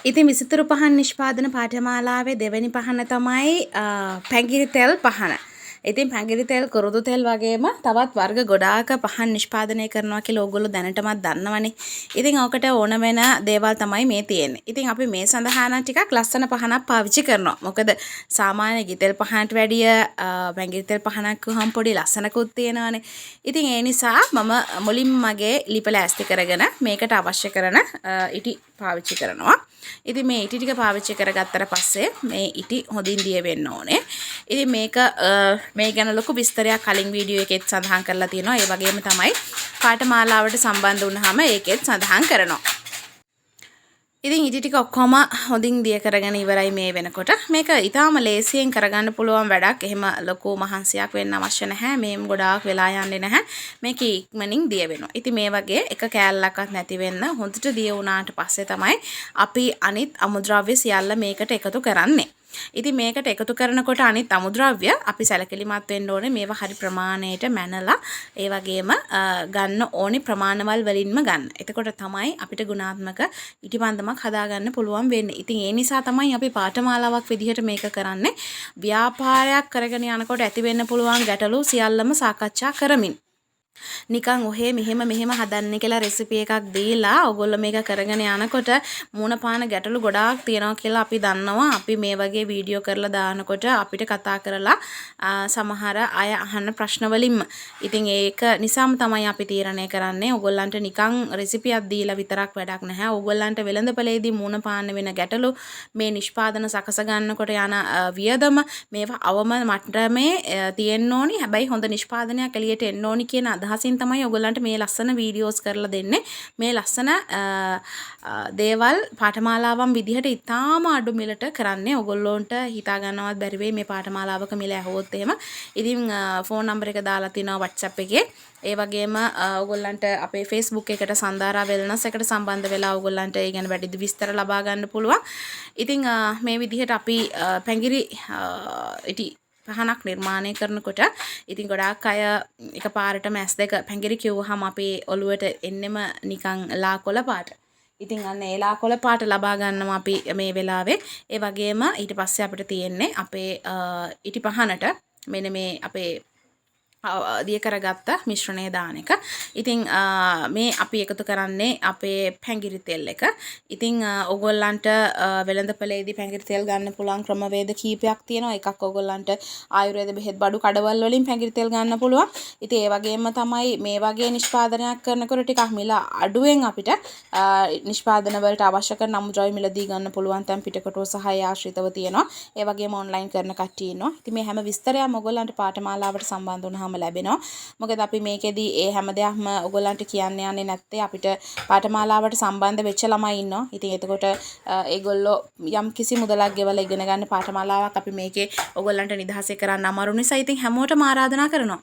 ඉතින් විසිතුරු පහන් නිෂ්පාදන පාඨමාලාවේ දෙවෙනි පහන තමයි පැංගිරි තෙල් පහන. ඉතින් පැංගිරි තෙල් කුරුදු තෙල් වගේම තවත් වර්ග ගොඩාක් පහන් නිෂ්පාදනය කරනවා කියලා ඕගොල්ලෝ දැනටමත් දන්නවනේ. ඉතින් ඔකට ඕන වෙන දේවල් තමයි මේ තියෙන්නේ. ඉතින් අපි මේ සඳහා නම් ටිකක් ලස්සන පහනක් පාවිච්චි කරනවා. මොකද සාමාන්‍ය ගිතෙල් පහනට වැඩිය පැංගිරි තෙල් පහනක් වහම පොඩි ලස්සනකුත් තියෙනවානේ. ඉතින් ඒ නිසා මම මුලින්ම මගේ ලිප ලෑස්ති කරගෙන මේකට අවශ්‍ය කරන ඉටි පාවිච්චි කරනවා. ඉතින් මේ ඉටි ටික පාවිච්චි කරගත්තට පස්සේ මේ ඉටි හොඳින් දිය වෙන්න ඕනේ. ඉතින් මේක මේ ගැන ලොකු විස්තරයක් කලින් වීඩියෝ එකෙත් සඳහන් කරලා තියෙනවා. ඒ වගේම තමයි පාඨමාලාවට සම්බන්ධ වුණාම ඒකෙත් සඳහන් කරනවා. ඉතින් ඉටි ටික ඔක්කොම හොඳින් දිය කරගෙන ඉවරයි මේ වෙනකොට. මේක ඊටාම ලේසියෙන් කරගන්න පුළුවන් වැඩක්. එහෙම ලොකු මහන්සියක් වෙන්න අවශ්‍ය නැහැ. මේම් ගොඩාක් වෙලා යන්නේ නැහැ. මේක ඉක්මනින් දිය වෙනවා. ඉතින් මේ වගේ එක කෑල්ලක්වත් නැති වෙන්න හොඳට දිය වුණාට පස්සේ තමයි අපි අනිත් අමුද්‍රව්‍ය සියල්ල මේකට එකතු කරන්නේ. ඉතින් මේකට එකතු කරනකොට අනිත් අමුද්‍රව්‍ය අපි සැලකිලිමත් වෙන්න ඕනේ. මේවා හරි ප්‍රමාණයට මැනලා ඒ වගේම ගන්න ඕනි ප්‍රමාණවල් වලින්ම ගන්න. එතකොට තමයි අපිට ගුණාත්මක ඉටිපන්දමක් හදාගන්න පුළුවන් වෙන්නේ. ඉතින් ඒ නිසා තමයි අපි පාඨමාලාවක් විදිහට මේක කරන්නේ. ව්‍යාපාරයක් කරගෙන යනකොට ඇති වෙන්න පුළුවන් ගැටලු සියල්ලම සාකච්ඡා කරමින්. නිකන් ඔහේ මෙහෙම හදන්න කියලා රෙසිපි එකක් දීලා ඔයගොල්ලෝ මේක කරගෙන යනකොට මුණ පාන ගැටලු ගොඩාක් තියෙනවා කියලා අපි දන්නවා. අපි මේ වගේ වීඩියෝ කරලා දානකොට අපිට කතා කරලා සමහර අය අහන්න ප්‍රශ්න වලින්ම. ඉතින් ඒක නිසාම තමයි අපි තීරණය කරන්නේ ඔයගොල්ලන්ට නිකන් රෙසිපියක් දීලා විතරක් වැඩක් නැහැ. ඔයගොල්ලන්ට වෙළඳපොලේදී මුණ පාන වෙන ගැටලු මේ නිෂ්පාදන සකස ගන්නකොට යන වියදම මේවා අවම මට්ටමේ තියෙන්න ඕනි. හැබැයි හොඳ නිෂ්පාදනයක් එළියට එන්න ඕනි කියන අදහසින් තමයි ඔයගොල්ලන්ට මේ ලස්සන වීඩියෝස් කරලා දෙන්නේ. මේ ලස්සන දේවල් පාඨමාලාවන් විදිහට ඉතාම අඩු මිලට කරන්නේ. ඔයගොල්ලොන්ට හිතා ගන්නවත් බැරි වෙයි මේ පාඨමාලාවක මිල ඇහුවොත් එහෙම. ඉතින් ෆෝන් නම්බර් එක දාලා තිනවා WhatsApp එකේ. ඒ වගේම ඔයගොල්ලන්ට අපේ Facebook එකට සන්දාරා වෙල්නස් එකට සම්බන්ධ වෙලා ඔයගොල්ලන්ට ඒ ගැන වැඩි විස්තර ලබා ගන්න පුළුවන්. ඉතින් මේ විදිහට අපි පැංගිරි ඉටි පහනක් නිර්මාණය කරනකොට ඉතින් ගොඩාක් අය එකපාරටම S2 පැංගිරි කිව්වහම අපේ ඔළුවට එන්නෙම නිකන් ලා කොළ පාට. ඉතින් අන්න ඒ ලා කොළ පාට ලබා ගන්නවා අපි මේ වෙලාවේ. ඒ වගේම ඊට පස්සේ අපිට තියෙන්නේ අපේ ඉටි පහනට මෙන්න මේ අපේ දිය කරගත්ත මිශ්‍රණය දාන එක. ඉතින් මේ අපි එකතු කරන්නේ අපේ පැංගිරි තෙල් එක. ඉතින් ඔයගොල්ලන්ට වෙළඳපොලේදී පැංගිරි තෙල් ගන්න පුළුවන් ක්‍රමවේද කීපයක් තියෙනවා. එකක් ඔයගොල්ලන්ට ආයුර්වේද බෙහෙත් බඩු කඩවල් වලින් පැංගිරි තෙල් ගන්න පුළුවන්. ඉතින් ඒ වගේම තමයි මේ වගේ නිෂ්පාදනයක් කරනකොට ටිකක් මිල අඩුවෙන් අපිට නිෂ්පාදන වලට අවශ්‍ය කරන අමුද්‍රව්‍ය මිලදී ගන්න පුළුවන් තැන් පිටකොටුව සහ ආශ්‍රිතව තියෙනවා. ඒ වගේම ඔන්ලයින් කරන කට්ටිය ඉන්නවා. ඉතින් මේ හැම විස්තරයක්ම ඔයගොල්ලන්ට පාඨමාලාවට සම්බන්ධ වුණාම ලැබෙනවා. මොකද අපි මේකෙදී ඒ හැම දෙයක්ම ඔයගොල්ලන්ට කියන්න යන්නේ නැත්තේ අපිට පාඨමාලාවට සම්බන්ධ වෙච්ච ළමයි ඉන්නවා. ඉතින් එතකොට ඒගොල්ලෝ යම් කිසි මුදලක් ගෙවලා ඉගෙන ගන්න පාඨමාලාවක් අපි මේකේ ඔයගොල්ලන්ට නිදහසේ කරන්න අමාරු නිසා ඉතින් හැමෝටම ආරාධනා කරනවා.